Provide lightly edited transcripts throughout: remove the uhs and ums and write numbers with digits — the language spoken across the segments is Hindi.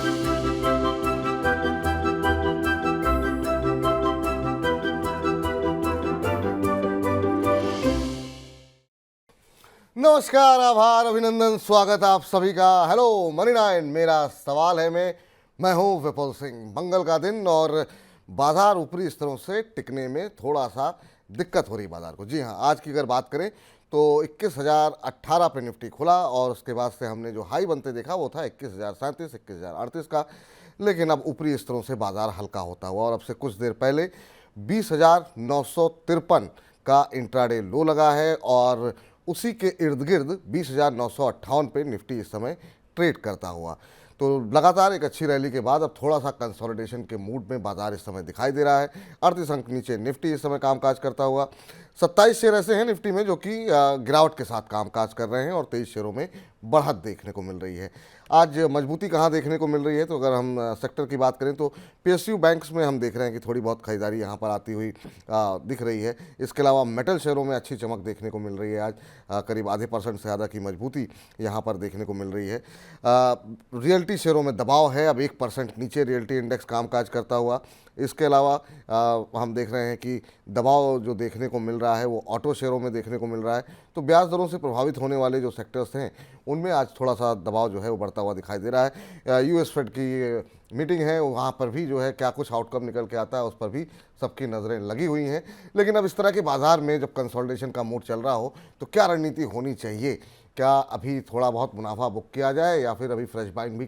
नमस्कार, आभार, अभिनंदन, स्वागत आप सभी का। हेलो मनी 9, मेरा सवाल है मैं हूं विपुल सिंह। मंगल का दिन और बाजार ऊपरी स्तरों से टिकने में थोड़ा सा दिक्कत हो रही बाजार को। जी हां, आज की अगर बात करें तो 21,018 पे निफ्टी खुला और उसके बाद से हमने जो हाई बनते देखा वो था 21,037, 21,038 का। लेकिन अब ऊपरी स्तरों से बाजार हल्का होता हुआ और अब से कुछ देर पहले 20,953 का इंट्राडे लो लगा है और उसी के इर्द गिर्द 20,958 पे निफ्टी इस समय ट्रेड करता हुआ। तो लगातार एक अच्छी रैली के बाद अब थोड़ा सा कंसोलिडेशन के मूड में बाजार इस समय दिखाई दे रहा है। 38 अंक नीचे निफ्टी इस समय कामकाज करता हुआ। 27 शेयर ऐसे हैं निफ्टी में जो कि गिरावट के साथ कामकाज कर रहे हैं और 23 शेयरों में बढ़त देखने को मिल रही है। आज मजबूती कहाँ देखने को मिल रही है तो अगर हम सेक्टर की बात करें तो पीएसयू बैंक्स में हम देख रहे हैं कि थोड़ी बहुत खरीदारी यहाँ पर आती हुई दिख रही है। इसके अलावा मेटल शेयरों में अच्छी चमक देखने को मिल रही है। आज करीब आधे % से ज़्यादा की मजबूती यहाँ पर देखने को मिल रही है। रियल्टी शेयरों में दबाव है, अब 1% नीचे रियल्टी इंडेक्स कामकाज करता हुआ। इसके अलावा हम देख रहे हैं कि दबाव जो देखने को मिल रहा है वो ऑटो शेयरों में देखने को मिल रहा है। तो ब्याज दरों से प्रभावित होने वाले जो सेक्टर्स हैं उनमें आज थोड़ा सा दबाव जो है वो बढ़ता हुआ दिखाई दे रहा है। यूएस फेड की मीटिंग है, वहाँ पर भी जो है क्या कुछ आउटकम निकल के आता है उस पर भी सबकी नज़रें लगी हुई हैं। लेकिन अब इस तरह के बाजार में जब कंसोलिडेशन का मूड चल रहा हो तो क्या रणनीति होनी चाहिए? क्या अभी थोड़ा बहुत मुनाफा बुक किया जाए या फिर अभी फ्रेश बाइंग भी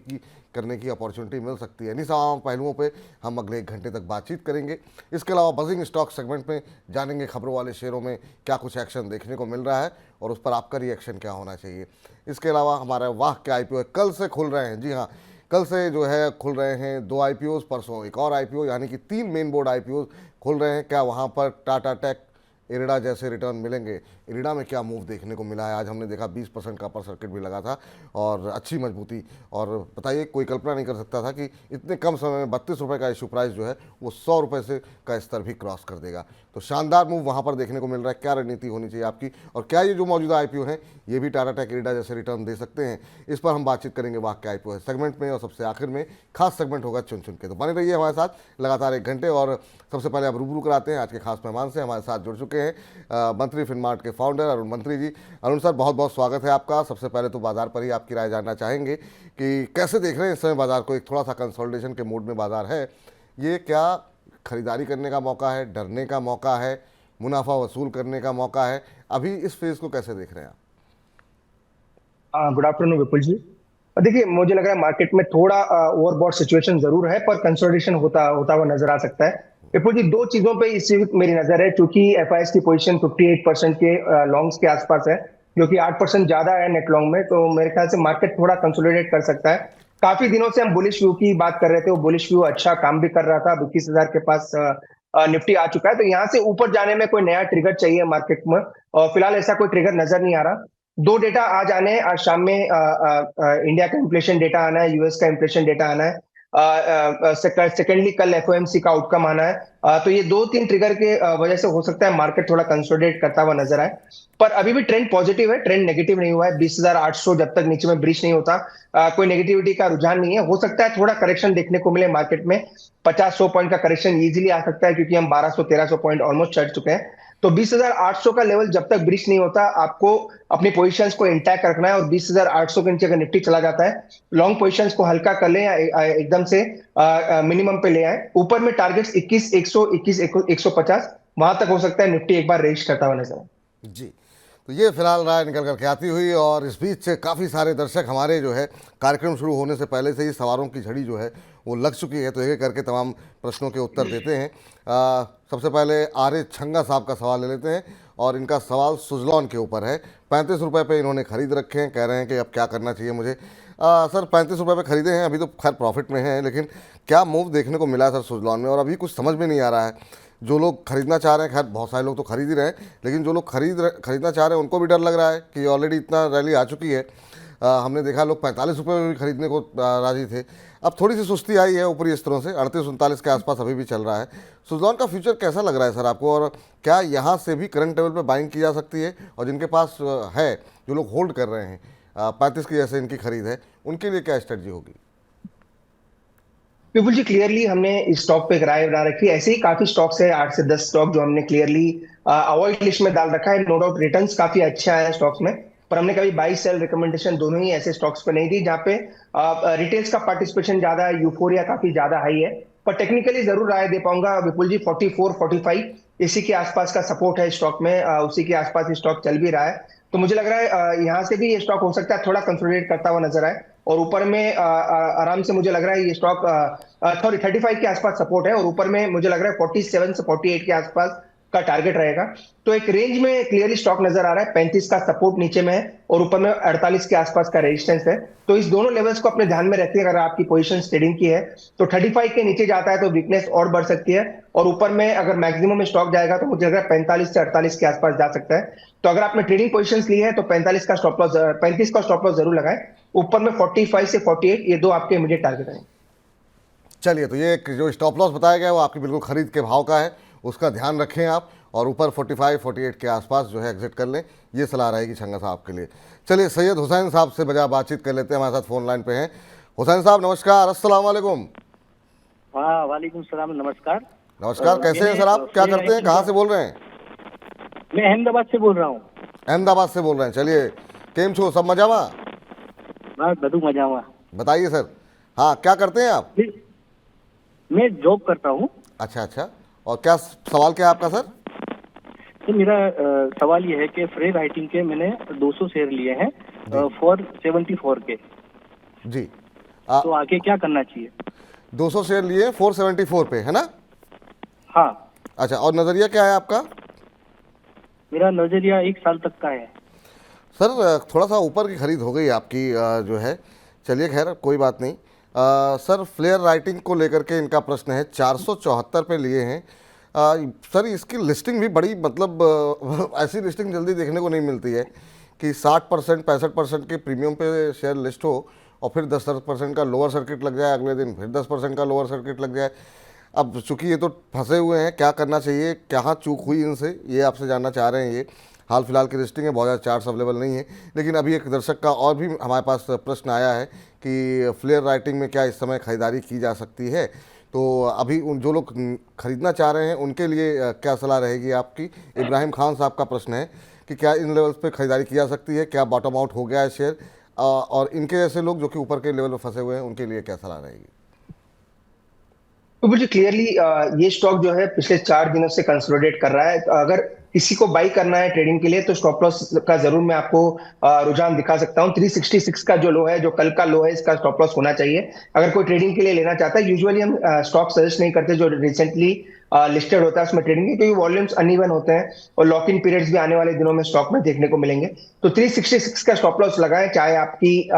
करने की अपॉर्चुनिटी मिल सकती है? इन्हीं तमाम पहलुओं पे हम अगले 1 घंटे तक बातचीत करेंगे। इसके अलावा बजिंग स्टॉक सेगमेंट में जानेंगे खबरों वाले शेयरों में क्या कुछ एक्शन देखने को मिल रहा है और उस पर आपका रिएक्शन क्या होना चाहिए। इसके अलावा हमारे वाह के आईपीओ कल से खुल रहे हैं। जी हाँ, कल से जो है खुल रहे हैं 2 आईपीओ, परसों एक और आईपीओ, यानी कि 3 मेन बोर्ड आईपीओ खुल रहे हैं। क्या वहाँ पर टाटा टेक, इरिडा जैसे रिटर्न मिलेंगे? इरिडा में क्या मूव देखने को मिला है? आज हमने देखा 20% का अपर सर्किट भी लगा था और अच्छी मजबूती। और बताइए, कोई कल्पना नहीं कर सकता था कि इतने कम समय में 32 रुपये का इशू प्राइस जो है वो 100 रुपये से का स्तर भी क्रॉस कर देगा। तो शानदार मूव वहाँ पर देखने को मिल रहा है। क्या रणनीति होनी चाहिए आपकी और क्या ये जो मौजूदा आईपीओ हैं ये भी टाटा टेक, इरिडा जैसे रिटर्न दे सकते हैं? इस पर हम बातचीत करेंगे वाह के आईपीओ सेगमेंट में और सबसे आखिर में खास सेगमेंट होगा चुन चुन के। तो बने रहिए हमारे साथ लगातार 1 घंटे। और सबसे पहले आप रूबरू कराते हैं आज के खास मेहमान से। हमारे साथ जुड़ चुके हैं मंत्री फिनमार्ट के फाउंडर अरुण मंत्री जी। अरुण सर, बहुत बहुत स्वागत है आपका। सबसे पहले तो बाजार पर ही आपकी राय जानना चाहेंगे कि कैसे देख रहे हैं इस समय बाजार को? एक थोड़ा सा कंसोलिडेशन के मूड में बाजार है, ये क्या खरीदारी करने का मौका है, डरने का मौका है, मुनाफा वसूल करने का मौका है? अभी इस फेज को कैसे देख रहे हैं आप? गुड आफ्टरनून विपुल जी। देखिए, मुझे लग रहा है मार्केट में थोड़ा ओवरबॉट सिचुएशन जरूर है, पर कंसोलिडेशन होता होता हुआ नजर आ सकता है। विपुल जी, 2 चीजों पे इस वक्त मेरी नजर है। क्योंकि एफआईएस की पोजीशन 58% के लॉन्ग्स के आसपास है, जो कि 8% ज्यादा है नेट लॉन्ग में। तो मेरे ख्याल से मार्केट थोड़ा कंसोलिडेट कर सकता है। काफी दिनों से हम बुलिश व्यू की बात कर रहे थे, वो बुलिश व्यू अच्छा काम भी कर रहा था। 21,000 के पास निफ्टी आ चुका है, तो यहाँ से ऊपर जाने में कोई नया ट्रिगर चाहिए मार्केट में, और फिलहाल ऐसा कोई ट्रिगर नजर नहीं आ रहा। 2 डेटा आज आने हैं। आज शाम में इंडिया का इन्फ्लेशन डेटा आना है, यूएस का इन्फ्लेशन डेटा आना है। सेकेंडली कल एफओएमसी का आउटकम आना है। तो ये 2-3 ट्रिगर के वजह से हो सकता है मार्केट थोड़ा कंसोलिडेट करता हुआ नजर आए। पर अभी भी ट्रेंड पॉजिटिव है, ट्रेंड नेगेटिव नहीं हुआ है। 20,800 जब तक नीचे में ब्रीच नहीं होता, कोई नेगेटिविटी का रुझान नहीं है। हो सकता है थोड़ा करेक्शन देखने को मिले मार्केट में। 50-100 पॉइंट का करेक्शन इजीली आ सकता है, क्योंकि हम 1200-1300 पॉइंट ऑलमोस्ट चढ़ चुके हैं। तो 20,800 का लेवल जब तक ब्रीच नहीं होता, आपको अपनी पोजीशंस को इंटैक्ट रखना है। और 20,800 के नीचे अगर निफ्टी चला जाता है, लॉन्ग पोजीशंस को हल्का कर लें या एकदम से मिनिमम पे ले आए। ऊपर में टारगेट्स 21,100, 21,150, वहां तक हो सकता है निफ्टी एक बार रेस करता हुआ नजर आए। जी, तो ये फिलहाल राय निकल करके आती हुई। और इस बीच काफ़ी सारे दर्शक हमारे जो है कार्यक्रम शुरू होने से पहले से ही सवालों की झड़ी जो है वो लग चुकी है, तो एक करके तमाम प्रश्नों के उत्तर देते हैं। सबसे पहले आर्य छंगा साहब का सवाल ले लेते हैं और इनका सवाल सुजलॉन के ऊपर है। 35 रुपये पे इन्होंने खरीद रखे हैं, कह रहे हैं कि अब क्या करना चाहिए मुझे। सर, 35 रुपये पे खरीदे हैं, अभी तो खैर प्रॉफिट में हैं, लेकिन क्या मूव देखने को मिला है सर सुजलॉन में? और अभी कुछ समझ में नहीं आ रहा है। जो लोग खरीदना चाह रहे हैं, खैर बहुत सारे लोग तो खरीद ही रहे हैं, लेकिन जो लोग खरीदना चाह रहे हैं उनको भी डर लग रहा है कि ऑलरेडी इतना रैली आ चुकी है। हमने देखा लोग 45 रुपये में भी खरीदने को राजी थे। अब थोड़ी सी सुस्ती आई है ऊपरी स्तरों से, 38-39 के आसपास अभी भी चल रहा है। सुजलॉन का फ्यूचर कैसा लग रहा है सर आपको? और क्या यहाँ से भी करंट लेवल पे बाइंग की जा सकती है? और जिनके पास है, जो लोग होल्ड कर रहे हैं 35 की जैसे इनकी खरीद है, उनके लिए क्या स्ट्रेटजी होगी? विपुल जी, क्लियरली हमने इस स्टॉक पे एक राय बना रखी है। ऐसे ही काफी स्टॉक्स है, 8 से 10 स्टॉक जो हमने क्लियरली अवॉइड लिस्ट में डाल रखा है। नो डाउट रिटर्न्स काफी अच्छे आए हैं स्टॉक्स में, पर हमने कभी बाई सेल रिकमेंडेशन दोनों ही ऐसे स्टॉक्स पे नहीं दी जहाँ पे रिटेल्स का पार्टिसिपेशन ज्यादा है, यूफोरिया काफी ज्यादा हाई है। पर टेक्निकली जरूर राय दे पाऊंगा विपुल जी, 44-45 इसी के आसपास का सपोर्ट है स्टॉक में, उसी के आसपास ये स्टॉक चल भी रहा है। तो मुझे लग रहा है यहाँ से भी ये स्टॉक हो सकता है थोड़ा कंसोलिडेट करता हुआ नजर आए, और ऊपर में आराम से मुझे लग रहा है ये स्टॉक सॉरी 35 के आसपास सपोर्ट है, और ऊपर में मुझे लग रहा है 47 से 48 के आसपास का टारगेट रहेगा। तो एक रेंज में क्लियरली स्टॉक नजर आ रहा है, 35 का सपोर्ट नीचे में है और ऊपर में 48 के आसपास का रेजिस्टेंस है। तो इस दोनों लेवल्स को अपने ध्यान में रखते अगर आपकी पोजीशन ट्रेडिंग की है तो 35 के नीचे जाता है तो वीकनेस और बढ़ सकती है, और ऊपर में अगर मैक्सिमम में स्टॉक जाएगा तो मुझे लग रहा है 45 से 48 के आसपास जा सकता है। तो अगर आपने ट्रेडिंग पोजीशंस ली है तो 45 का स्टॉप लॉस 35 का स्टॉप लॉस जरूर लगाएं। ऊपर में 45 से 48 ये दो आपके इमीडिएट टारगेट हैं। चलिए, तो ये जो स्टॉप लॉस बताया गया है वो आपकी बिल्कुल खरीद के भाव का है, उसका ध्यान रखें आप, और ऊपर 45-48 के आसपास जो है एग्जिट कर लें, ये सलाह रहेगी छंगा साहब के लिए। चलिए, सैयद हुसैन साहब से बजा बातचीत कर लेते हैं, हमारे साथ फोन लाइन पे हैं। हुसैन साहब नमस्कार, अस्सलाम वालेकुम। हाँ, वालेकुम सलाम, नमस्कार। नमस्कार, कैसे हैं सर आप, क्या करते हैं, कहाँ से बोल रहे हैं? मैं अहमदाबाद से बोल रहा हूँ। अहमदाबाद से बोल रहे हैं। चलिए, केम छो, सब मजामा? बस बधु मजामा। बताइए सर, हाँ क्या करते हैं आप? मैं जॉब करता हूँ। अच्छा अच्छा, और क्या सवाल क्या है आपका सर? तो मेरा सवाल ये है कि फ्रे राइटिंग के मैंने 200 शेयर लिए हैं 474 के। जी। तो आगे क्या करना चाहिए? 200 शेयर लिए 474 पे, है ना? हाँ। अच्छा, और नज़रिया क्या है आपका? मेरा नजरिया 1 साल तक का है। सर थोड़ा सा ऊपर की खरीद हो गई आपकी जो है, चलिए खैर कोई बात नहीं। सर फ्लेयर राइटिंग को लेकर के इनका प्रश्न है, 474 पे लिए हैं। सर इसकी लिस्टिंग भी बड़ी, मतलब ऐसी लिस्टिंग जल्दी देखने को नहीं मिलती है कि 60% 65% के प्रीमियम पे शेयर लिस्ट हो और फिर 10% का लोअर सर्किट लग जाए, अगले दिन फिर 10% का लोअर सर्किट लग जाए। अब चूंकि ये तो फंसे हुए हैं, क्या करना चाहिए, कहाँ चूक हुई इनसे, ये आपसे जानना चाह रहे हैं। ये हाल फिलहाल की लिस्टिंग है, बहुत ज़्यादा चार्ट्स अवेलेबल नहीं है, लेकिन अभी एक दर्शक का और भी हमारे पास प्रश्न आया है कि फ्लेयर राइटिंग में क्या इस समय खरीदारी की जा सकती है। तो अभी उन जो लोग खरीदना चाह रहे हैं उनके लिए क्या सलाह रहेगी आपकी? इब्राहिम खान साहब का प्रश्न है कि क्या इन लेवल्स पे खरीदारी की जा सकती है, क्या बॉटम आउट हो गया है शेयर, और इनके जैसे लोग जो कि ऊपर के लेवल पर फंसे हुए हैं उनके लिए क्या सलाह रहेगी? तो मुझे क्लियरली ये स्टॉक जो है पिछले 4 दिनों से कंसोलिडेट कर रहा है। तो अगर किसी को बाई करना है ट्रेडिंग के लिए तो स्टॉप लॉस का जरूर मैं आपको रुझान दिखा सकता हूँ। 366 का जो लो है, जो कल का लो है, इसका स्टॉप लॉस होना चाहिए अगर कोई ट्रेडिंग के लिए लेना चाहता है। यूजुअली हम स्टॉक सजेस्ट नहीं करते जो रिसेंटली लिस्टेड होता है उसमें ट्रेडिंग की, क्योंकि वॉल्यूम्स अनइवन होते हैं और लॉक इन पीरियड्स भी आने वाले दिनों में स्टॉक में देखने को मिलेंगे। तो 366 का स्टॉप लॉस लगाएं, चाहे आपकी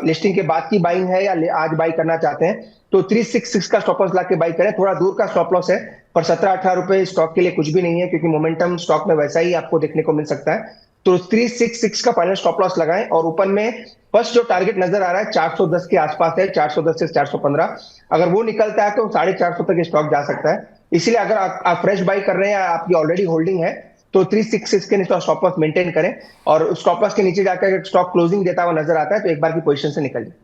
लिस्टिंग के बाद की बाइंग है या आज बाई करना चाहते हैं तो 366 का स्टॉप लॉस लाके बाई करें। थोड़ा दूर का स्टॉप लॉस है, पर 17-18 रुपए स्टॉक के लिए कुछ भी नहीं है, क्योंकि मोमेंटम स्टॉक में वैसा ही आपको देखने को मिल सकता है। तो 366 का फाइनल स्टॉप लॉस लगाएं, और ऊपर में फर्स्ट जो टारगेट नजर आ रहा है 410 के आसपास है, 410 से 415। अगर वो निकलता है तो 450 तक स्टॉक जा सकता है। इसलिए अगर आप फ्रेश बाई कर रहे हैं या आपकी ऑलरेडी होल्डिंग है तो 366 के नीचे स्टॉप लॉस मेंटेन करें, और स्टॉप लॉस के नीचे जाकर अगर स्टॉक क्लोजिंग देता हुआ नजर आता है तो एक बार की पोजीशन से निकल जाए।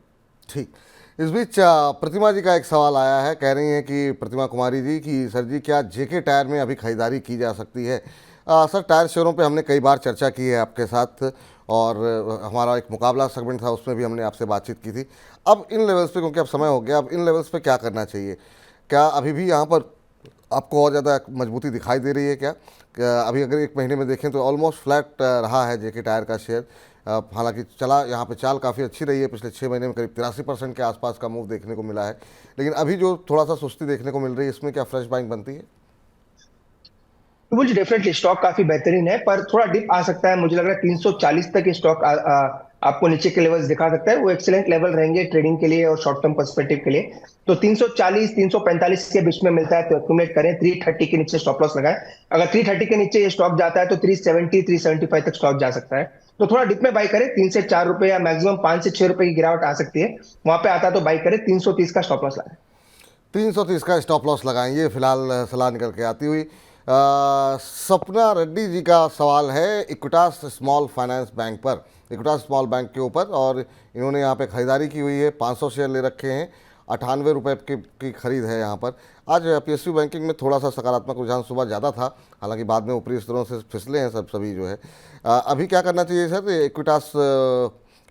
ठीक। इस बीच प्रतिमा जी का एक सवाल आया है, कह रही हैं कि प्रतिमा कुमारी जी कि सर जी क्या जेके टायर में अभी खरीदारी की जा सकती है? सर टायर शेयरों पे हमने कई बार चर्चा की है आपके साथ, और हमारा एक मुकाबला सेगमेंट था उसमें भी हमने आपसे बातचीत की थी। अब इन लेवल्स पे, क्योंकि अब समय हो गया, अब इन लेवल्स पे क्या करना चाहिए? क्या अभी भी यहाँ पर आपको और ज़्यादा मजबूती दिखाई दे रही है क्या? अभी अगर एक महीने में देखें तो ऑलमोस्ट फ्लैट रहा है जेके टायर का शेयर, हालांकि चला यहाँ पे चाल काफ़ी अच्छी रही है, पिछले 6 महीने में करीब 83% के आसपास का मूव देखने को मिला है, लेकिन अभी जो थोड़ा सा सुस्ती देखने को मिल रही है, इसमें क्या फ्रेश बाइंग बनती है? तो मुझे डेफिनेटली स्टॉक काफी बेहतरीन है, पर थोड़ा डिप आ सकता है। मुझे लग रहा है 340 तक स्टॉक आपको नीचे के लेवल्स दिखा सकता है। वो एक्सीलेंट लेवल रहेंगे ट्रेडिंग के लिए और शॉर्ट टर्म पर्सपेक्टिव के लिए। तो 340 345 के बीच में मिलता है तो एक्यूमुलेट करें। 330 के नीचे स्टॉप लॉस लगाएं। अगर 330 के नीचे ये स्टॉक जाता है तो 370 375 तक स्टॉक जा सकता है। तो थोड़ा डिप में बाई करें, 3 से 4 रुपए या मैक्सिमम 5 से 6 रुपए की गिरावट आ सकती है, वहां पे आता है तो बाई करें। 330 का स्टॉप लॉस लगाएं। 330 का स्टॉप लॉस लगाएं, ये फिलहाल सलाह निकल के आती हुई। सपना रेड्डी जी का सवाल है इक्विटास स्मॉल फाइनेंस बैंक पर, इक्विटास स्मॉल बैंक के ऊपर, और इन्होंने यहाँ पे खरीदारी की हुई है, 500 शेयर ले रखे हैं। 98 रुपये की खरीद है यहाँ पर। आज PSU बैंकिंग में थोड़ा सा सकारात्मक रुझान सुबह ज़्यादा था, हालांकि बाद में ऊपरी स्तरों से फिसले हैं सभी जो है। अभी क्या करना चाहिए सर? इक्विटास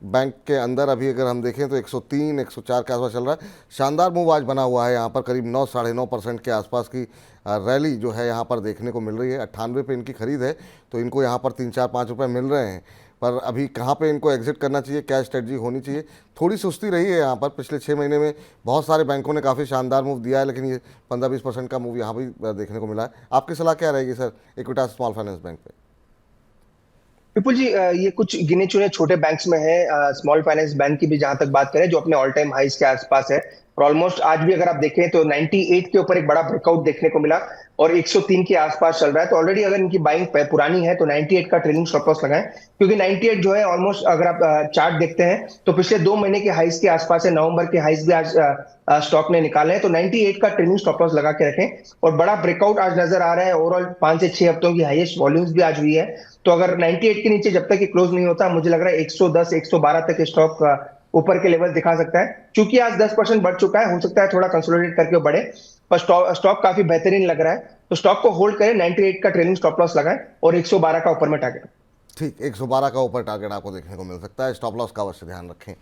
बैंक के अंदर अभी अगर हम देखें तो 103 104 के आसपास चल रहा है। शानदार मूव आज बना हुआ है यहाँ पर, करीब 9 साढ़े 9% के आसपास की रैली जो है यहाँ पर देखने को मिल रही है। 98 पे इनकी खरीद है, तो इनको यहाँ पर 3 4 5 रुपये मिल रहे हैं। पर अभी कहाँ पे इनको एग्जिट करना चाहिए, क्या स्ट्रेटजी होनी चाहिए? थोड़ी सुस्ती रही है यहाँ पर पिछले 6 महीने में। बहुत सारे बैंकों ने काफ़ी शानदार मूव दिया है, लेकिन ये 15-20% का मूव यहाँ भी देखने को मिला है। आपकी सलाह क्या रहेगी sir Equitas small finance bank पे? विपुल जी, ये कुछ गिने चुने छोटे बैंक्स में है। स्मॉल फाइनेंस बैंक की भी जहां तक बात करें, जो अपने ऑल टाइम हाइस के आसपास है, और ऑलमोस्ट आज भी अगर आप देखें तो 98 के ऊपर एक बड़ा ब्रेकआउट देखने को मिला और 103 के आसपास चल रहा है। तो ऑलरेडी अगर इनकी बाइंग पुरानी है तो 98 का ट्रेलिंग स्टॉप लॉस लगाएं, क्योंकि 98 जो है ऑलमोस्ट, अगर आप चार्ट देखते हैं तो पिछले 2 महीने के हाइस के आसपास है। नवंबर के हाइस भी आज स्टॉक ने निकाले हैं, तो 98 का ट्रेलिंग स्टॉप लॉस लगा के रखें। और बड़ा ब्रेकआउट आज नजर आ रहा है। ओवरऑल 5 से 6 हफ्तों की हाईएस्ट वॉल्यूम्स भी आज हुई है। तो अगर 98 के नीचे जब तक ये क्लोज नहीं होता, मुझे लग रहा है 110 112 तक स्टॉक ऊपर के लेवल दिखा सकता है। क्योंकि आज 10% बढ़ चुका है, हो सकता है थोड़ा कंसोलिडेट करके बढ़े, पर स्टॉक काफी बेहतरीन लग रहा है। तो स्टॉक को होल्ड करें, 98 का ट्रेलिंग स्टॉप लॉस लगाएं और 112 का ऊपर में टारगेट। ठीक, 112 का ऊपर टारगेट आपको देखने को मिल सकता है। स्टॉप लॉस का अवश्य ध्यान रखें।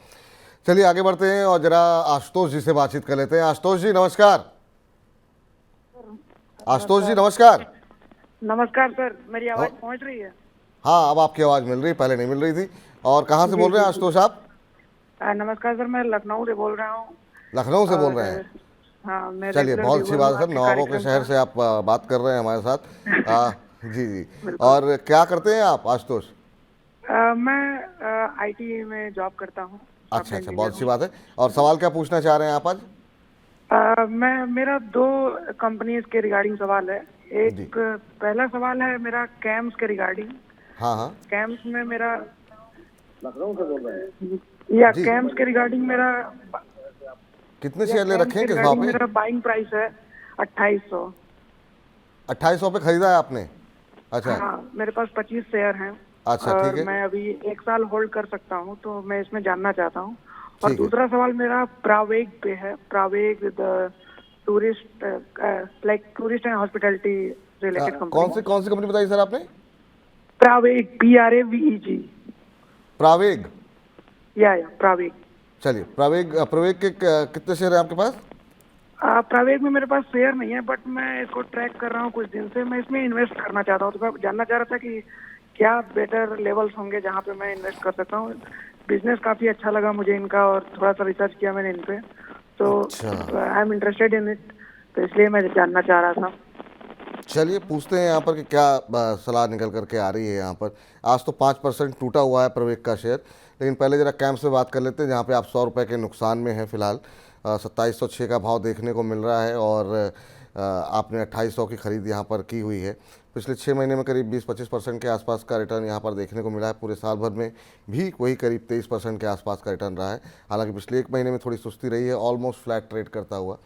चलिए आगे बढ़ते हैं और जरा आशुतोष जी से बातचीत कर लेते हैं। आशुतोष जी नमस्कार। आशुतोष जी नमस्कार। नमस्कार सर, मेरी आवाज पहुंच रही है? हाँ, अब आपकी आवाज़ मिल रही, पहले नहीं मिल रही थी। और कहाँ से बोल रहे हैं आशुतोष आप? नमस्कार सर, मैं लखनऊ से बोल रहा हूँ। लखनऊ से बोल रहे हैं? हाँ, मैं चलिए, बहुत अच्छी बात है सर, नवाबों के शहर से आप बात कर रहे हैं हमारे साथ। जी जी। और क्या करते हैं आप आशुतोष? मैं आईटी में जॉब करता हूँ। अच्छा, बहुत अच्छी बात है। और सवाल क्या पूछना चाह रहे हैं आप आज? मेरा 2 कंपनीज के रिगार्डिंग सवाल है। एक पहला सवाल है मेरा कैम्स के रिगार्डिंग। हाँ हाँ। कैम्स में मेरा, लखनऊ से बोल रहे हैं या कैम्स के रिगार्डिंग मेरा कितने शेयर ले रखे हैं, किस भाव पे? मेरा बाइंग प्राइस है 2800। 2800 पे खरीदा है आपने? अच्छा। हाँ, मेरे पास 25 शेयर हैं। अच्छा, ठीक है। मैं अभी 1 साल होल्ड कर सकता हूँ, तो मैं इसमें जानना चाहता हूँ। और दूसरा सवाल मेरा प्रावेग पे है। Praveg tourist, like tourist and hospitality related company. कौन सी कंपनी बताई सर आपने? प्रावेग, PRAVEG। प्रावेग? या प्रावेग। चलिए, प्रावेग के कितने शेयर हैं आपके पास? प्रावेग में मेरे पास शेयर नहीं है, बट मैं इसको ट्रैक कर रहा हूँ कुछ दिन से। मैं इसमें इन्वेस्ट करना चाहता हूँ, तो मैं जानना चाह रहा था कि क्या बेटर लेवल्स होंगे जहाँ पे मैं इन्वेस्ट कर सकता हूँ। बिजनेस काफी अच्छा लगा मुझे इनका, और थोड़ा सा रिसर्च किया मैंने इन पे, तो I am interested in it, तो इसलिए मैं जानना चाह रहा था। चलिए पूछते हैं यहाँ पर कि क्या सलाह निकल करके आ रही है यहाँ पर। आज तो 5% टूटा हुआ है प्रवेग का शेयर, लेकिन पहले जरा कैम्प से बात कर लेते हैं, जहाँ पे आप 100 रुपये के नुकसान में हैं फिलहाल। 2706 का भाव देखने को मिल रहा है, और आपने 2800 की खरीद यहाँ पर की हुई है। पिछले 6 महीने में करीब 20-25% के आसपास का रिटर्न यहाँ पर देखने को मिला है। पूरे साल भर में भी वही करीब 23% के आसपास का रिटर्न रहा है। हालांकि पिछले 1 महीने में थोड़ी सुस्ती रही है, ऑलमोस्ट फ्लैट ट्रेड करता हुआ।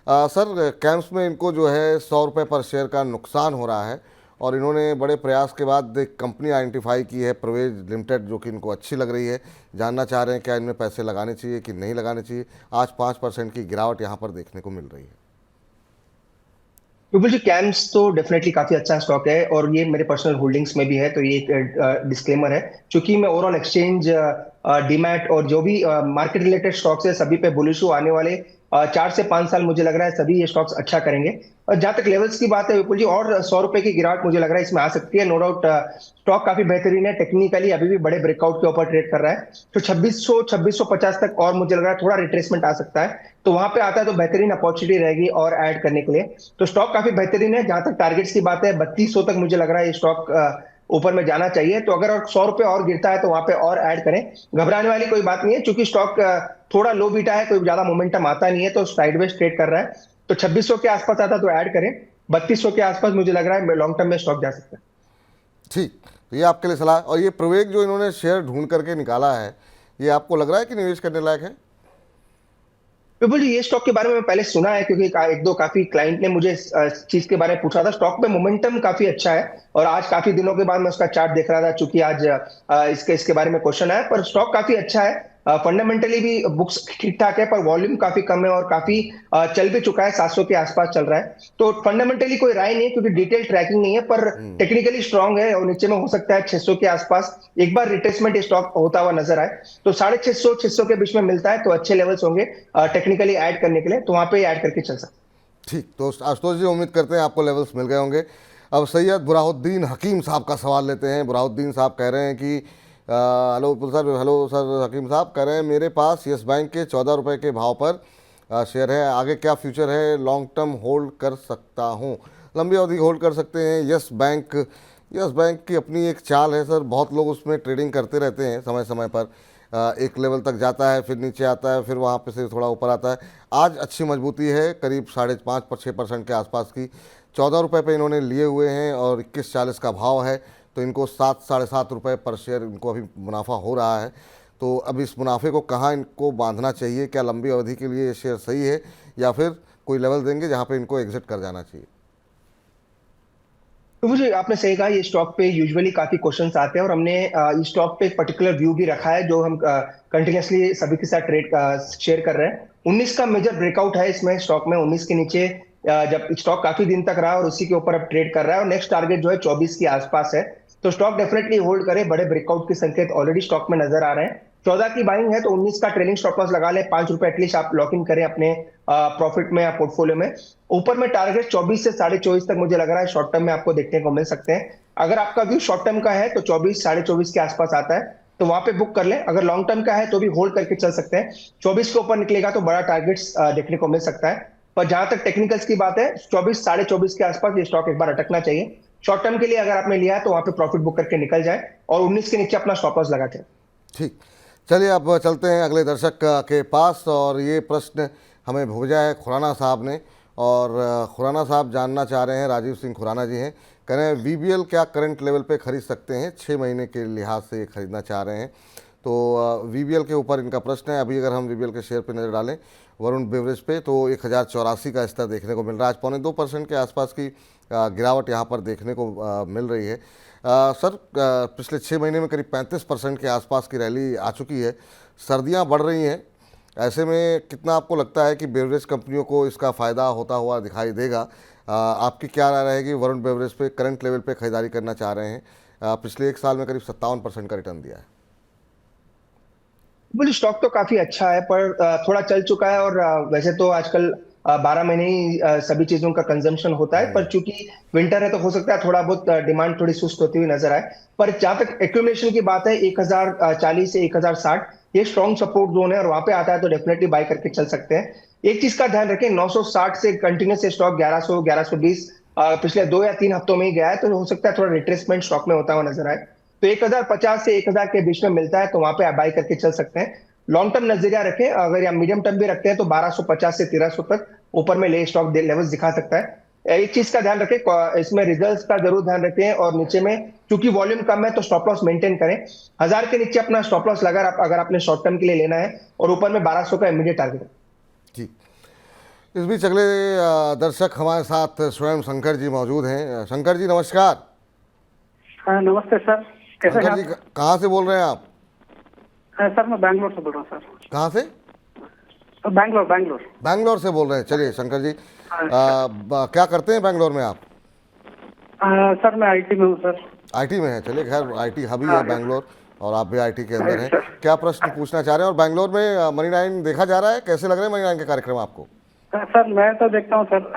सर, कैम्प्स में इनको जो है 100 रुपये पर शेयर का नुकसान हो रहा है, और इन्होंने बड़े प्रयास के बाद एक कंपनी आइडेंटिफाई की है प्रवेज लिमिटेड, जो कि इनको अच्छी लग रही है। जानना चाह रहे हैं क्या इनमें पैसे लगाने चाहिए कि नहीं लगाने चाहिए। आज 5% की गिरावट यहाँ पर देखने को मिल रही है। विपुल जी, कैम्स तो डेफिनेटली काफी अच्छा स्टॉक है, और ये मेरे पर्सनल होल्डिंग्स में भी है, तो ये एक डिस्क्लेमर है। क्योंकि मैं ओवरऑल एक्सचेंज, डीमैट और जो भी मार्केट रिलेटेड स्टॉक्स है, सभी पे बुलिश हूं। आने वाले 4 से 5 साल मुझे लग रहा है सभी ये स्टॉक्स अच्छा करेंगे। और जहां तक लेवल्स की बात है विपुल जी, और 100 रुपए की गिरावट मुझे लग रहा है इसमें आ सकती है। नो डाउट स्टॉक काफी बेहतरीन है, टेक्निकली अभी भी बड़े ब्रेकआउट के ऊपर ट्रेड कर रहा है। तो 2600-2650 तक और मुझे लग रहा है थोड़ा रिट्रेसमेंट आ सकता है, तो वहां पे आता है तो बेहतरीन अपॉर्चुनिटी रहेगी और ऐड करने के लिए। तो स्टॉक काफी बेहतरीन है। जहां तक टारगेट्स की बात है, 3200 तक मुझे लग रहा है ये स्टॉक ऊपर में जाना चाहिए। तो अगर 100 रुपए और गिरता है तो वहां पे और ऐड करें, घबराने वाली कोई बात नहीं है, क्योंकि स्टॉक थोड़ा लो बीटा है, कोई ज्यादा मोमेंटम आता नहीं है, तो साइडवेज ट्रेड कर रहा है। तो 2600 के आसपास आता तो ऐड करें, 3200 के आसपास मुझे लग रहा है लॉन्ग टर्म में स्टॉक जा सकता है। ठीक, तो ये आपके लिए सलाह। और ये प्रवेग जो इन्होंने शेयर ढूंढ करके निकाला है, ये आपको लग रहा है कि निवेश करने लायक है? विपुल जी, ये स्टॉक के बारे में मैंने पहले सुना है, क्योंकि एक दो काफी क्लाइंट ने मुझे इस चीज के बारे में पूछा था। स्टॉक में मोमेंटम काफी अच्छा है, और आज काफी दिनों के बाद मैं उसका चार्ट देख रहा था, चूंकि आज इसके बारे में क्वेश्चन आया, पर स्टॉक काफी अच्छा है। फंडामेंटली भी बुक्स ठीक ठाक है, पर वॉल्यूम काफी कम है और काफी चल भी चुका है, 700 के आसपास चल रहा है। तो फंडामेंटली कोई राय नहीं है क्योंकि डिटेल ट्रैकिंग नहीं है, पर टेक्निकली स्ट्रांग है और नीचे में हो सकता है 600 के आसपास एक बार रिट्रेसमेंट स्टॉक होता हुआ नजर आए। तो 650 600 के बीच में मिलता है तो अच्छे लेवल्स होंगे टेक्निकली ऐड करने के लिए, तो वहां पे ऐड करके चल सकते हैं। ठीक, तो आशुतोष जी उम्मीद करते हैं आपको लेवल्स मिल गए होंगे। अब सैयद बुरहानुद्दीन हकीम साहब का सवाल लेते हैं। बुरहानुद्दीन साहब कह रहे हैं कि हेलो सर, हकीम साहब कह रहे हैं मेरे पास यस बैंक के 14 रुपये के भाव पर शेयर है, आगे क्या फ्यूचर है, लॉन्ग टर्म होल्ड कर सकता हूँ? लंबी अवधि होल्ड कर सकते हैं। यस बैंक की अपनी एक चाल है सर, बहुत लोग उसमें ट्रेडिंग करते रहते हैं, समय समय पर एक लेवल तक जाता है, फिर नीचे आता है, फिर वहाँ पे से थोड़ा ऊपर आता है। आज अच्छी मजबूती है, करीब 5.5-6% के आसपास की। 14 रुपये पे इन्होंने लिए हुए हैं और 21.40 का भाव है, तो इनको 7-7.5 रुपये पर शेयर इनको अभी मुनाफा हो रहा है। तो अब इस मुनाफे को कहाँ इनको बांधना चाहिए? क्या लंबी अवधि के लिए ये शेयर सही है या फिर कोई लेवल देंगे जहाँ पे इनको एग्जिट कर जाना चाहिए? तो मुझे आपने सही कहा, ये स्टॉक पे यूजुअली काफी क्वेश्चंस आते हैं और हमने इस स्टॉक पे एक पर्टिकुलर व्यू भी रखा है जो हम कंटिन्यूसली सभी के साथ ट्रेड शेयर कर रहे हैं। 19 का मेजर ब्रेकआउट है इसमें स्टॉक में, 19 के नीचे जब स्टॉक काफी दिन तक रहा और उसी के ऊपर अब ट्रेड कर रहा है और नेक्स्ट टारगेट जो है 24 के आसपास है। तो स्टॉक डेफिनेटली होल्ड करे, बड़े ब्रेकआउट के संकेत ऑलरेडी स्टॉक में नजर आ रहे हैं। 14 की बाइंग है तो 19 का ट्रेलिंग स्टॉप लॉस लगा ले, 5 रुपए एटलीस्ट आप लॉक इन करें अपने प्रॉफिट में या पोर्टफोलियो में। ऊपर में टारगेट 24 से 24.5 तक मुझे लग रहा है शॉर्ट टर्म में आपको देखने को मिल सकते हैं। अगर आपका व्यू शॉर्ट टर्म का है तो 24 24.5 के आसपास आता है तो वहां पे बुक कर लें। अगर लॉन्ग टर्म का है तो भी होल्ड करके चल सकते हैं। 24 के ऊपर निकलेगा तो बड़ा टारगेट्स देखने को मिल सकता है। पर जहां तक टेक्निकल्स की बात है 24 24.5 के आसपास ये स्टॉक एक बार अटकना चाहिए। शॉर्ट टर्म के लिए अगर आपने लिया है तो वहां पे प्रॉफिट बुक करके निकल जाए और 19 के नीचे अपना स्टॉप लॉस लगा के। ठीक, चलिए अब चलते हैं अगले दर्शक के पास और ये प्रश्न हमें भेजा है खुराना साहब ने और खुराना साहब जानना चाह रहे हैं, राजीव सिंह खुराना जी हैं, कह रहे हैं वीबीएल क्या करंट लेवल पे खरीद सकते हैं? 6 महीने के लिहाज से खरीदना चाह रहे हैं। तो वीबीएल के ऊपर इनका प्रश्न है। अभी अगर हम वीबीएल के शेयर पे नज़र डालें वरुण बेवरेज पे तो 1084 का स्तर देखने को मिल रहा है। आज 2.25% के आसपास की गिरावट यहाँ पर देखने को मिल रही है। सर पिछले 6 महीने में करीब 35% के आसपास की रैली आ चुकी है। सर्दियाँ बढ़ रही हैं, ऐसे में कितना आपको लगता है कि बेवरेज कंपनियों को इसका फ़ायदा होता हुआ दिखाई देगा? आपकी क्या राय रहेगी? वरुण बेवरेज पे करंट लेवल पे खरीदारी करना चाह रहे हैं, पिछले 1 साल में करीब 57% का रिटर्न दिया है। मुझे स्टॉक तो काफी अच्छा है पर थोड़ा चल चुका है और वैसे तो आजकल 12 महीने ही सभी चीजों का कंजम्पशन होता है, पर चूंकि विंटर है तो हो सकता है थोड़ा बहुत डिमांड थोड़ी सुस्त होती हुई नजर आए। पर जहां तक एक्यूमुलेशन की बात है 1040 से 1060 ये स्ट्रॉन्ग सपोर्ट जोन है और वहां पे आता है तो डेफिनेटली बाय करके चल सकते हैं। एक चीज का ध्यान रखें, 960 से कंटिन्यूस स्टॉक 1100 1120 पिछले 2 या 3 हफ्तों में ही गया है, तो हो सकता है थोड़ा रिट्रेसमेंट स्टॉक में होता हुआ नजर आए। तो 1050 से 1000 के बीच में मिलता है तो वहां पे बाय करके चल सकते हैं। लॉन्ग टर्म नजरिया रखें, अगर या मीडियम टर्म भी रखते हैं तो 1250 से 1300 तक ऊपर में ले स्टॉक लेवल्स दिखा सकता है। एक चीज का ध्यान रखें, इसमें रिजल्ट्स का जरूर ध्यान रखें और नीचे में क्योंकि वॉल्यूम कम है तो स्टॉप लॉस मेंटेन करें। 1000 के नीचे अपना स्टॉप लॉस लगा अगर आपने शॉर्ट टर्म के लिए लेना है और ऊपर में 1200 का इमीडिएट टारगेट है। जी, इस बीच अगले दर्शक हमारे साथ स्वयं शंकर जी मौजूद हैं। शंकर जी नमस्कार। हाँ नमस्ते सर, कैसे हैं शंकर जी कहाँ से बोल रहे हैं आप? सर मैं बैंगलोर से बोल रहा हूँ सर। कहाँ से? बैंगलोर से बोल रहे हैं। चलिए शंकर जी, क्या करते हैं बैंगलोर में आप? सर मैं आईटी में हूँ सर। आईटी में है, चलिए खैर आईटी हब ही है बैंगलोर और आप भी आईटी के अंदर हैं। क्या प्रश्न पूछना चाह रहे हैं? और बैंगलोर में मनी 9 देखा जा रहा है, कैसे लग रहे हैं मनी 9 के कार्यक्रम आपको? सर मैं तो देखता हूँ सर,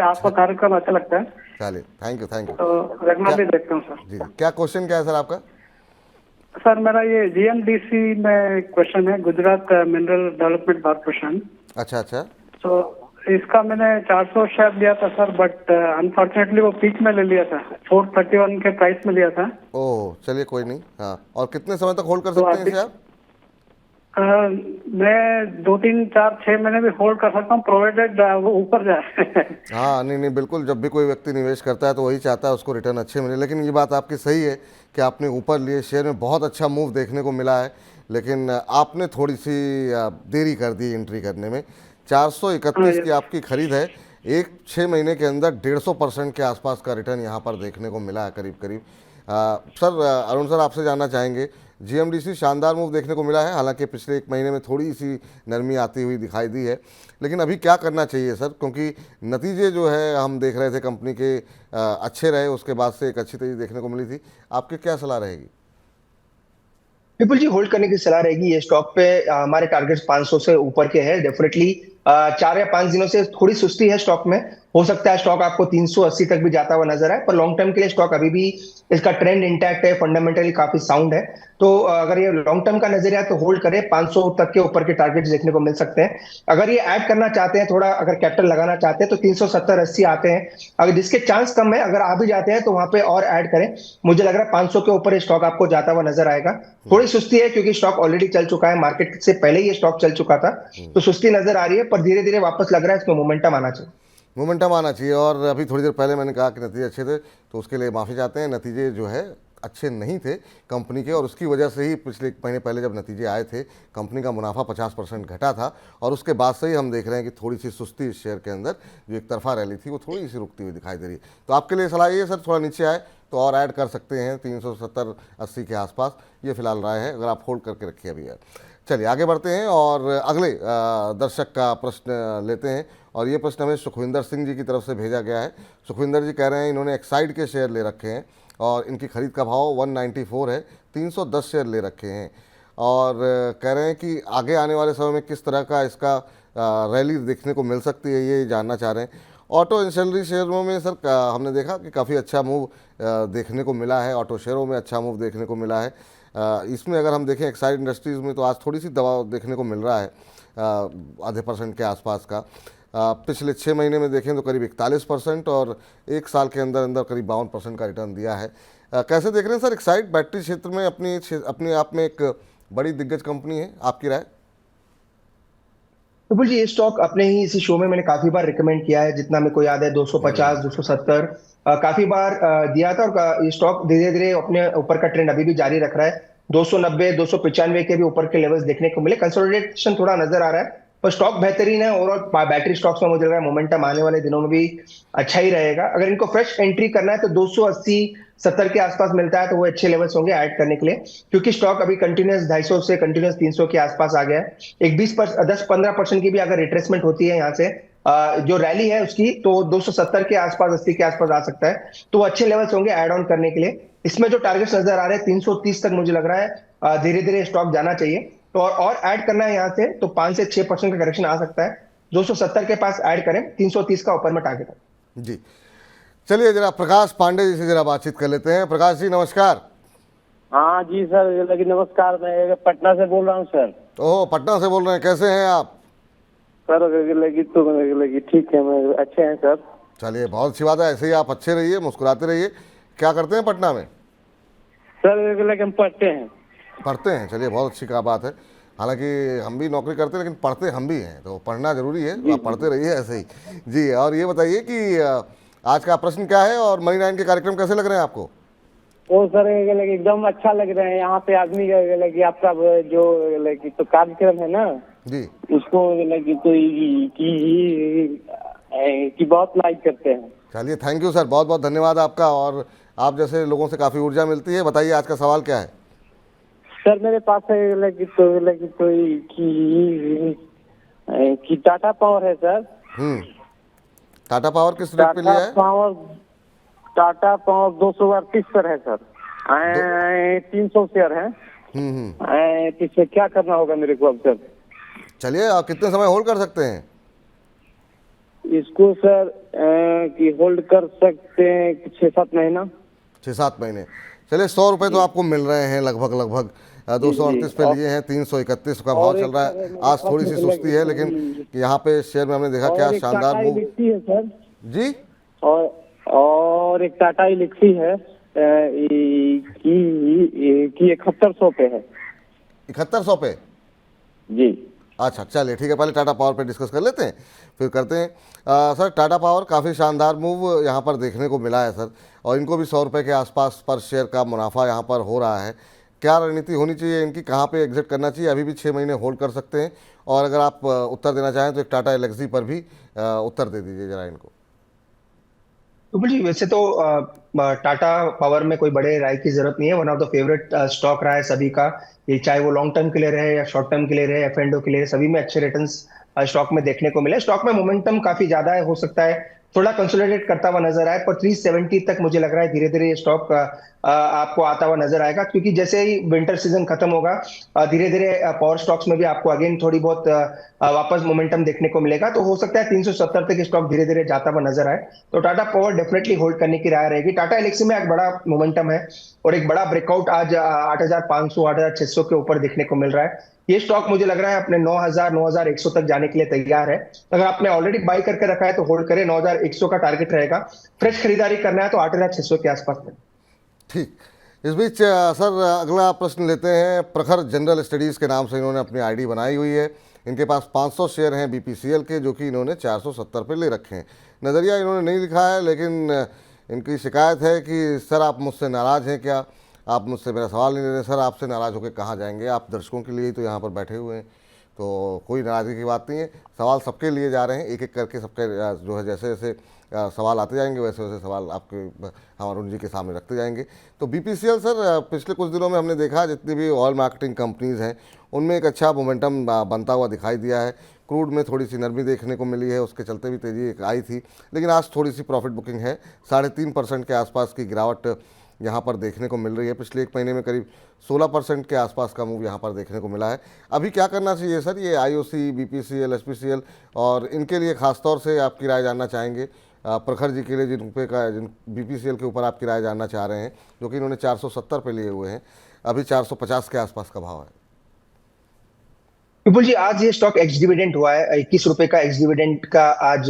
आपका कार्यक्रम अच्छा लगता है। चलिए थैंक यू। तो रेगुलरली देखता हूँ सर। जी, क्या क्वेश्चन क्या है सर आपका? सर मेरा ये जीएमडीसी में क्वेश्चन है, गुजरात मिनरल डेवलपमेंट कॉर्पोरेशन। अच्छा। तो इसका मैंने 400 शेयर लिया था सर, बट अनफॉर्चुनेटली वो पीक में ले लिया था, 431 के प्राइस में लिया था। ओह चलिए कोई नहीं। हाँ, और कितने समय तक होल्ड कर सकते हैं इसे आप? मैं 2 3 4 6 महीने भी होल्ड कर सकता हूँ, प्रोवाइडेड वो ऊपर जाए। हाँ नहीं बिल्कुल, जब भी कोई व्यक्ति निवेश करता है तो वही चाहता है उसको रिटर्न अच्छे मिले। लेकिन ये बात आपकी सही है कि आपने ऊपर लिए, शेयर में बहुत अच्छा मूव देखने को मिला है, लेकिन आपने थोड़ी सी देरी कर दी एंट्री करने में। 431 की आपकी खरीद है, 6 महीने के अंदर 150% के आसपास का रिटर्न यहाँ पर देखने को मिला है करीब। सर अरुण सर आपसे जानना चाहेंगे, जीएमडीसी शानदार मूव देखने को मिला है, हालांकि पिछले 1 महीने में थोड़ी सी नरमी आती हुई दिखाई दी है, लेकिन अभी क्या करना चाहिए सर, क्योंकि नतीजे जो है हम देख रहे थे कंपनी के अच्छे रहे, उसके बाद से एक अच्छी तेजी देखने को मिली थी। आपकी क्या सलाह रहेगी? विपुल जी, होल्ड करने की सलाह रहेगी। ये स्टॉक पे हमारे टारगेट्स 500 से ऊपर के हैं डेफिनेटली। 4 या 5 दिनों से थोड़ी सुस्ती है स्टॉक में। हो सकता है स्टॉक आपको 380 तक भी जाता हुआ नजर आए, पर लॉन्ग टर्म के लिए स्टॉक अभी भी इसका ट्रेंड इंटैक्ट है, फंडामेंटली काफी साउंड है। तो अगर ये लॉन्ग टर्म का नजरिया है तो होल्ड करें, 500 तक के ऊपर के टारगेट्स देखने को मिल सकते हैं। अगर ये ऐड करना चाहते हैं, थोड़ा अगर कैपिटल लगाना चाहते हैं तो 370-80 आते हैं। अगर जिसके चांस कम है, अगर आ भी जाते हैं तो वहां पे और ऐड करें। मुझे लग रहा है 500 के ऊपर स्टॉक आपको जाता हुआ नजर आएगा। थोड़ी सुस्ती है क्योंकि स्टॉक ऑलरेडी चल चुका है, मार्केट से पहले ही ये स्टॉक चल चुका था, तो सुस्ती नजर आ रही है, पर धीरे धीरे वापस लग रहा है इसमें मोमेंटम आना चाहिए। मोमेंटम आना चाहिए। और अभी थोड़ी देर पहले मैंने कहा कि नतीजे अच्छे थे, तो उसके लिए माफ़ी चाहते हैं। नतीजे जो है अच्छे नहीं थे कंपनी के, और उसकी वजह से ही पिछले 1 महीने पहले जब नतीजे आए थे कंपनी का मुनाफा 50% घटा था, और उसके बाद से ही हम देख रहे हैं कि थोड़ी सी सुस्ती इस शेयर के अंदर, जो एक तरफा रैली थी वो थोड़ी सी रुकती हुई दिखाई दे रही है। तो आपके लिए सलाह ये है सर, थोड़ा नीचे आए तो और ऐड कर सकते हैं 370-80 के आसपास, ये फिलहाल राय है, अगर आप होल्ड करके रखिए अभी है। चलिए आगे बढ़ते हैं और अगले दर्शक का प्रश्न लेते हैं, और ये प्रश्न हमें सुखविंदर सिंह जी की तरफ से भेजा गया है। सुखविंदर जी कह रहे हैं इन्होंने एक्साइड के शेयर ले रखे हैं और इनकी खरीद का भाव 194 है, 310 शेयर ले रखे हैं, और कह रहे हैं कि आगे आने वाले समय में किस तरह का इसका रैली देखने को मिल सकती है, ये जानना चाह रहे हैं। ऑटो इंडस्ट्री शेयरों में सर हमने देखा कि काफ़ी अच्छा मूव देखने को मिला है, ऑटो शेयरों में अच्छा मूव देखने को मिला है। इसमें अगर हम देखें एक्साइड इंडस्ट्रीज़ में तो आज थोड़ी सी दबाव देखने को मिल रहा है, आधे % के आसपास का। पिछले 6 महीने में देखें तो करीब 41% और 1 साल के अंदर अंदर करीब 52% का रिटर्न दिया है। कैसे देख रहे हैं सर एक्साइड बैटरी क्षेत्र में, अपने आप में एक बड़ी दिग्गज कंपनी है, आपकी राय? विपुल जी, ये स्टॉक अपने ही इसी शो में मैंने काफी बार रिकमेंड किया है, जितना मेरे को याद है 250, 270 काफी बार दिया था, और ये स्टॉक धीरे धीरे अपने ऊपर का ट्रेंड अभी भी जारी रख रहा है। 290, 295 के भी ऊपर के लेवल्स देखने को मिले। कंसोलिडेशन थोड़ा नजर आ रहा है, पर स्टॉक बेहतरीन है। ओवरऑल बैटरी स्टॉक्स में मुझे लग रहा है मोमेंटम आने वाले दिनों में भी अच्छा ही रहेगा। अगर इनको फ्रेश एंट्री करना है तो 280, 70 के आसपास मिलता है तो वो अच्छे लेवल्स होंगे ऐड करने के लिए, क्योंकि स्टॉक अभी कंटिन्यूस 250 से कंटिन्यूस 300 के आसपास आ गया है। एक 10-15% की भी अगर रिट्रेसमेंट होती है यहाँ से जो रैली है उसकी, तो 270 के आसपास, 80 के आसपास आ सकता है, तो अच्छे लेवल्स होंगे ऐड ऑन करने के लिए। इसमें जो टारगेट्स नजर आ रहे हैं 330 तक, मुझे लग रहा है धीरे धीरे स्टॉक जाना चाहिए। तो और ऐड करना है यहाँ से तो 5 से 6% का करेक्शन आ सकता है। 270 के पास ऐड करें, 330 का ऊपर में टारगेट है। जी चलिए जरा प्रकाश पांडे जी से जरा बातचीत कर लेते हैं। प्रकाश जी नमस्कार। हाँ जी सर, लेकिन नमस्कार, मैं पटना से बोल रहा हूँ सर। ओह, पटना से बोल रहे हैं, कैसे हैं आप? सर लगी ठीक है, मैं अच्छे हैं सर। चलिए बहुत अच्छी बात है, ऐसे ही आप अच्छे रहिए, मुस्कुराते रहिए। क्या करते हैं पटना में? सर लेकिन पढ़ते हैं। पढ़ते हैं, चलिए बहुत अच्छी का बात है। हालांकि हम भी नौकरी करते हैं लेकिन पढ़ते हम भी हैं, तो पढ़ना जरूरी है, आप पढ़ते रहिए ऐसे ही। जी, और ये बताइए कि आज का प्रश्न क्या है और मनी 9 के कार्यक्रम कैसे लग रहे हैं आपको? वो सर एकदम अच्छा लग रहा है। यहाँ पे आदमी लगी आपका जो लगी तो कार्यक्रम है ना जी, उसको लगी तो कि बहुत लाइक करते हैं। चलिए थैंक यू सर, बहुत बहुत धन्यवाद आपका, और आप जैसे लोगों से काफ़ी ऊर्जा मिलती है। बताइए आज का सवाल क्या है? सर मेरे पास लगी तो कि टाटा पावर है सर। टाटा पावर किस रेट पे लिया है? टाटा पावर 238 पर है सर। 300 शेयर है। इससे क्या करना होगा मेरे को अब सर? चलिए, आप कितने समय होल्ड कर सकते हैं इसको सर? कि होल्ड कर सकते हैं 6-7 महीना। 6-7 महीने। चलिए 100 रुपये तो आपको मिल रहे हैं लगभग 238 पे लिए हैं, 331 का भाव चल रहा है। आज थोड़ी सी सुस्ती है, लेकिन यहाँ पे शेयर में हमने देखा क्या शानदार मूव है सर जी। और एक टाटा इलेक्सी है कि 7100 पे है। 7100 पे जी। अच्छा चलिए ठीक है, पहले टाटा पावर पे डिस्कस कर लेते हैं, फिर करते हैं। सर टाटा पावर काफ़ी शानदार मूव यहाँ पर देखने को मिला है सर, और इनको भी 100 रुपये के आसपास पर शेयर का मुनाफा यहाँ पर हो रहा है। क्या रणनीति होनी चाहिए इनकी, कहाँ पे एग्जिट करना चाहिए? अभी भी 6 महीने होल्ड कर सकते हैं, और अगर आप उत्तर देना चाहें तो एक टाटा एलेक्सी पर भी उत्तर दे दीजिए जरा इनको। विपुल जी, वैसे तो टाटा पावर में कोई बड़े राय की जरूरत नहीं है। One of the favourite stock रहा है सभी का। ये चाहे वो लॉन्ग टर्म के लिए रहे या शॉर्ट टर्म के लिए रहे, एफ एंड ओ के लिए, सभी में अच्छे रिटर्न्स स्टॉक में देखने को मिले। स्टॉक में मोमेंटम काफी ज्यादा है, हो सकता है थोड़ा कंसोलिडेट करता हुआ नजर आए, पर 370 तक मुझे लग रहा है धीरे धीरे ये स्टॉक आपको आता हुआ नजर आएगा, क्योंकि जैसे ही विंटर सीजन खत्म होगा धीरे धीरे पावर स्टॉक्स में भी आपको अगेन थोड़ी बहुत वापस मोमेंटम देखने को मिलेगा। तो हो सकता है 370 तक स्टॉक धीरे धीरे जाता हुआ नजर आए। तो टाटा पावर डेफिनेटली होल्ड करने की राय रहेगी। टाटा एल्क्सी में एक बड़ा मोमेंटम है और एक बड़ा ब्रेकआउट आज 8,500 8,600 के ऊपर देखने को मिल रहा है। ये स्टॉक मुझे लग रहा है अपने 9,000 9,100 तक जाने के लिए तैयार है। अगर आपने ऑलरेडी बाई करके रखा है तो होल्ड करें, 9,100 का टारगेट रहेगा। फ्रेश खरीदारी करना है तो 8,600 के आसपास में। ठीक। इस बीच सर अगला प्रश्न लेते हैं। प्रखर जनरल स्टडीज़ के नाम से इन्होंने अपनी आईडी बनाई हुई है। इनके पास 500 शेयर हैं बीपीसीएल के, जो कि इन्होंने 470 पे ले रखे हैं। नज़रिया इन्होंने नहीं लिखा है, लेकिन इनकी शिकायत है कि सर आप मुझसे नाराज़ हैं क्या? आप मुझसे मेरा सवाल नहीं ले रहे। सर आपसे नाराज़ होकर कहाँ जाएंगे? आप दर्शकों के लिए ही तो यहाँ पर बैठे हुए हैं, तो कोई नाराज़गी की बात नहीं है। सवाल सबके लिए जा रहे हैं, एक एक करके सबके जो है जैसे जैसे सवाल आते जाएंगे वैसे वैसे सवाल आपके हम अरुण जी के सामने रखते जाएंगे। तो बीपीसीएल सर, पिछले कुछ दिनों में हमने देखा जितनी भी ऑयल मार्केटिंग कंपनीज़ हैं उनमें एक अच्छा मोमेंटम बनता हुआ दिखाई दिया है। क्रूड में थोड़ी सी नरमी देखने को मिली है, उसके चलते भी तेज़ी एक आई थी, लेकिन आज थोड़ी सी प्रॉफिट बुकिंग है। 3.5% के आसपास की गिरावट यहाँ पर देखने को मिल रही है। पिछले एक महीने में करीब 16% के आसपास का मूव यहाँ पर देखने को मिला है। अभी क्या करना चाहिए सर, ये आईओसी, बीपीसीएल, एचपीसीएल, और इनके लिए खासतौर से आपकी राय जानना चाहेंगे। प्रखर जी के लिए जिन बीपीसीएल के ऊपर आपकी राय जानना चाह रहे हैं, जो कि इन्होंने 470 पे लिए हुए हैं, अभी 450 के आसपास का भाव है। विपुल जी, आज ये स्टॉक एक्स डिविडेंड हुआ है, 21 रुपए का एक्स डिविडेंड का आज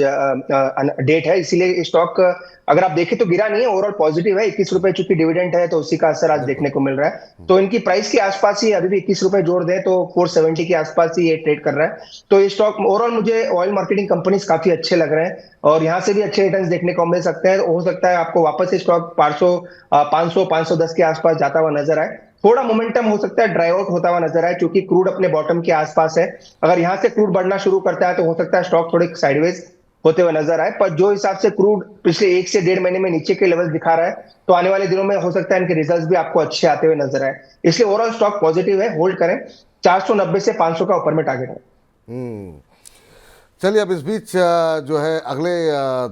डेट है, इसीलिए स्टॉक अगर आप देखें तो गिरा नहीं है, ओवरऑल पॉजिटिव है। 21 रुपए चूंकि डिविडेंड है तो उसी का असर आज देखने को मिल रहा है। तो इनकी प्राइस के आसपास ही अभी भी 21 रुपए जोड़ दें तो 470 के आसपास ही ये ट्रेड कर रहा है। तो ये स्टॉक ओवरऑल मुझे ऑयल मार्केटिंग कंपनीज काफी अच्छे लग रहे हैं और यहाँ से भी अच्छे रिटर्न्स देखने को मिल सकते हैं। हो सकता है आपको वापस से स्टॉक 510 के आसपास जाता हुआ नजर आए। थोड़ा मोमेंटम हो सकता है ड्राई आउट होता हुआ नजर आए, क्योंकि क्रूड अपने बॉटम के आसपास है। अगर यहां से क्रूड बढ़ना शुरू करता है तो हो सकता है स्टॉक थोड़े साइडवेज होते हुए नजर आए। पर जो हिसाब से क्रूड पिछले 1 से 1.5 महीने में नीचे के लेवल दिखा रहा है, तो आने वाले दिनों में हो सकता है इनके रिजल्ट्स भी आपको अच्छे आते हुए नजर आए। इसलिए ओवरऑल स्टॉक पॉजिटिव है, होल्ड करें। 490 से 500 का ऊपर में टारगेट है। चलिए, अब इस बीच जो है अगले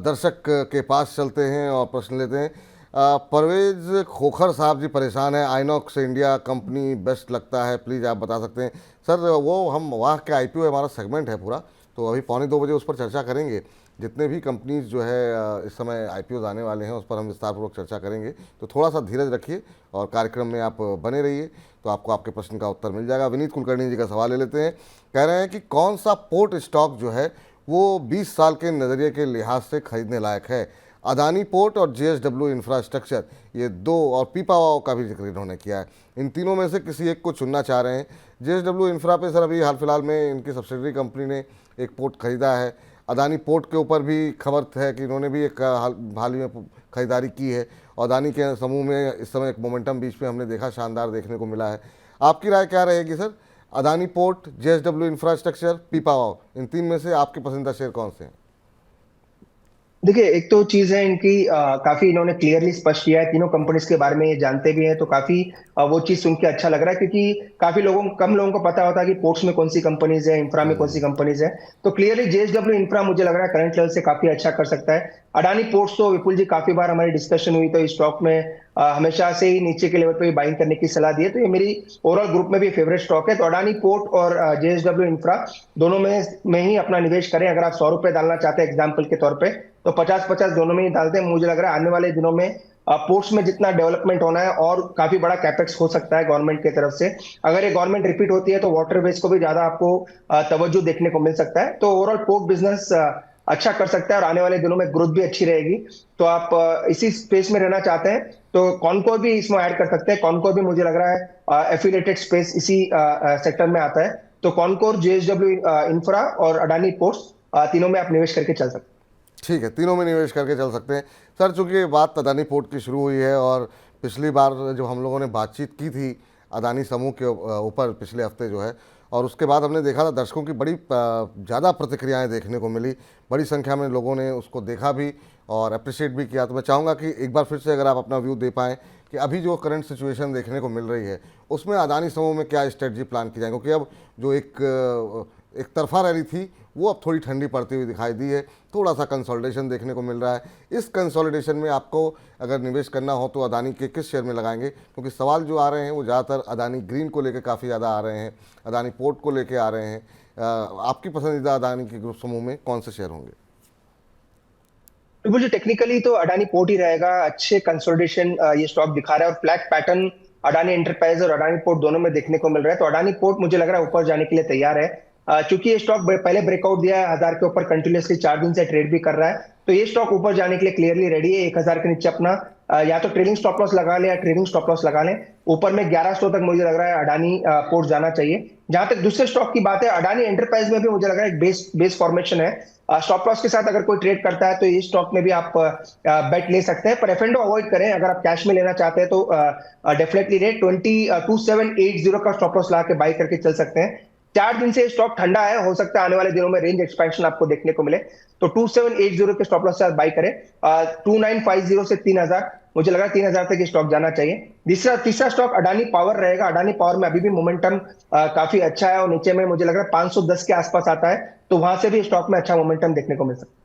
दर्शक के पास चलते हैं और प्रश्न लेते हैं। परवेज खोखर साहब जी परेशान है, आइनॉक्स इंडिया कंपनी बेस्ट लगता है, प्लीज़ आप बता सकते हैं सर? वो हम वहाँ के आईपीओ हमारा सेगमेंट है पूरा, तो अभी 1:45 बजे उस पर चर्चा करेंगे। जितने भी कंपनीज जो है इस समय आईपीओ आने वाले हैं उस पर हम विस्तारपूर्वक चर्चा करेंगे, तो थोड़ा सा धीरज रखिए और कार्यक्रम में आप बने रहिए, तो आपको आपके प्रश्न का उत्तर मिल जाएगा। विनीत कुलकर्णी जी का सवाल ले लेते हैं। कह रहे हैं कि कौन सा पोर्ट स्टॉक जो है वो 20 साल के नज़रिए के लिहाज से खरीदने लायक है? अदानी पोर्ट और जेएसडब्ल्यू इंफ्रास्ट्रक्चर, ये दो, और पीपावाव का भी जिक्र इन्होंने किया है। इन तीनों में से किसी एक को चुनना चाह रहे हैं। जेएसडब्ल्यू इंफ्रा पे सर अभी हाल फिलहाल में इनकी सब्सिडरी कंपनी ने एक पोर्ट खरीदा है। अदानी पोर्ट के ऊपर भी खबर है कि इन्होंने भी एक हाल ही में खरीदारी की है। और अदानी के समूह में इस समय एक मोमेंटम बीच में हमने देखा शानदार देखने को मिला है। आपकी राय क्या रहेगी sir? Adani port, JSW infrastructure, Pipavav, इन तीन में से आपके पसंदीदा शेयर कौन से हैं? देखिए, एक तो चीज है इनकी काफी इन्होंने क्लियरली स्पष्ट किया है, तीनों कंपनीज के बारे में ये जानते भी हैं, तो काफी वो चीज सुन के अच्छा लग रहा है, क्योंकि काफी कम लोगों को पता होता है कि पोर्ट्स में कौन सी कंपनीज है, इंफ्रा में कौन सी कंपनीज है। तो क्लियरली जेएसडब्ल्यू इंफ्रा मुझे लग रहा है करंट लेवल से काफी अच्छा कर सकता है। अडानी पोर्ट्स तो विपुल जी काफी बार हमारी डिस्कशन हुई, तो इस स्टॉक में हमेशा से ही नीचे के लेवल पे बाइंग करने की सलाह दी है, तो ये मेरी ओवरऑल ग्रुप में भी फेवरेट स्टॉक है। तो अडानी पोर्ट और जेएसडब्ल्यू इंफ्रा दोनों में ही अपना निवेश करें। अगर आप 100 रुपए डालना चाहते हैं एग्जाम्पल के तौर पे, तो 50-50 दोनों में ही डालते हैं। मुझे लग रहा है आने वाले दिनों में पोर्ट्स में जितना डेवलपमेंट होना है और काफी बड़ा कैपेक्स हो सकता है गवर्नमेंट की तरफ से। अगर ये गवर्नमेंट रिपीट होती है तो वाटरवेज को भी ज्यादा आपको तवज्जो देखने को मिल सकता है। तो ओवरऑल पोर्ट बिजनेस अच्छा कर सकता है और आने वाले दिनों में ग्रोथ भी अच्छी रहेगी। तो आप इसी स्पेस में रहना चाहते हैं तो कॉनकोर भी इसमें ऐड कर सकते हैं। कॉनकोर भी मुझे लग रहा है एफिलिएटेड स्पेस इसी सेक्टर में आता है। तो कॉनकोर, जेएसडब्ल्यू इंफ्रा और अडानी पोर्ट्स, तीनों में आप निवेश करके चल सकते हैं। ठीक है, तीनों में निवेश करके चल सकते हैं सर। चूँकि बात अदानी पोर्ट की शुरू हुई है और पिछली बार जब हम लोगों ने बातचीत की थी अदानी समूह के ऊपर पिछले हफ्ते जो है, और उसके बाद हमने देखा था दर्शकों की बड़ी ज़्यादा प्रतिक्रियाएं देखने को मिली, बड़ी संख्या में लोगों ने उसको देखा भी और अप्रिशिएट भी किया। तो मैं चाहूँगा कि एक बार फिर से अगर आप अपना व्यू दे पाएँ कि अभी जो करंट सिचुएशन देखने को मिल रही है उसमें अदानी समूह में क्या स्ट्रेटजी प्लान की जाए, क्योंकि अब जो एक तरफा रैली थी वो अब थोड़ी ठंडी पड़ती हुई दिखाई दी है, थोड़ा सा कंसोलिडेशन देखने को मिल रहा है। इस कंसोलिडेशन में आपको अगर निवेश करना हो तो अदानी के किस शेयर में लगाएंगे, क्योंकि सवाल जो आ रहे हैं वो ज़्यादातर अदानी ग्रीन को लेकर काफ़ी ज़्यादा आ रहे हैं, अदानी पोर्ट को लेकर आ रहे हैं। आपकी पसंदीदा अदानी के ग्रुप समूह में कौन से शेयर होंगे? मुझे टेक्निकली तो अडानी पोर्ट ही रहेगा। अच्छे कंसोलिडेशन ये स्टॉक दिखा रहा है और फ्लैट पैटर्न अडानी एंटरप्राइज और अडानी पोर्ट दोनों में देखने को मिल रहा है। तो अडानी पोर्ट मुझे लग रहा है ऊपर जाने के लिए तैयार है, चूंकि ये स्टॉक पहले ब्रेकआउट दिया है 1000 के ऊपर, कंटिन्यूसली 4 दिन से ट्रेड भी कर रहा है, तो ये स्टॉक ऊपर जाने के लिए क्लियरली रेडी है। 1000 के नीचे अपना या तो ट्रेलिंग स्टॉप लॉस लगा ले या ट्रेलिंग स्टॉप लॉस लगा लें। ऊपर में 1100 तक मुझे लग रहा है अडानी पोर्ट जाना चाहिए। जहां तक दूसरे स्टॉक की बात है, अडानी एंटरप्राइज में भी मुझे लग रहा है एक बेस फॉर्मेशन है। स्टॉप लॉस के साथ अगर कोई ट्रेड करता है तो इस स्टॉक में भी आप बेट ले सकते हैं, पर एफ&ओ अवॉइड करें। अगर आप कैश में लेना चाहते हैं तो डेफिनेटली रेट 2780 का स्टॉप लॉस ला के बाई करके चल सकते हैं। 4 दिन से स्टॉक ठंडा है, हो सकता है आने वाले दिनों में रेंज एक्सपेंशन आपको देखने को मिले, तो 2780 के स्टॉप लॉस से बाई करें। 2950 से 3000, मुझे लगा 3000 तक ये स्टॉक जाना चाहिए। तीसरा स्टॉक अडानी पावर रहेगा। अडानी पावर में अभी भी मोमेंटम काफी अच्छा है और नीचे में मुझे लग रहा है 510 के आसपास आता है, तो वहां से भी स्टॉक में अच्छा मोमेंटम देखने को मिल सकता है।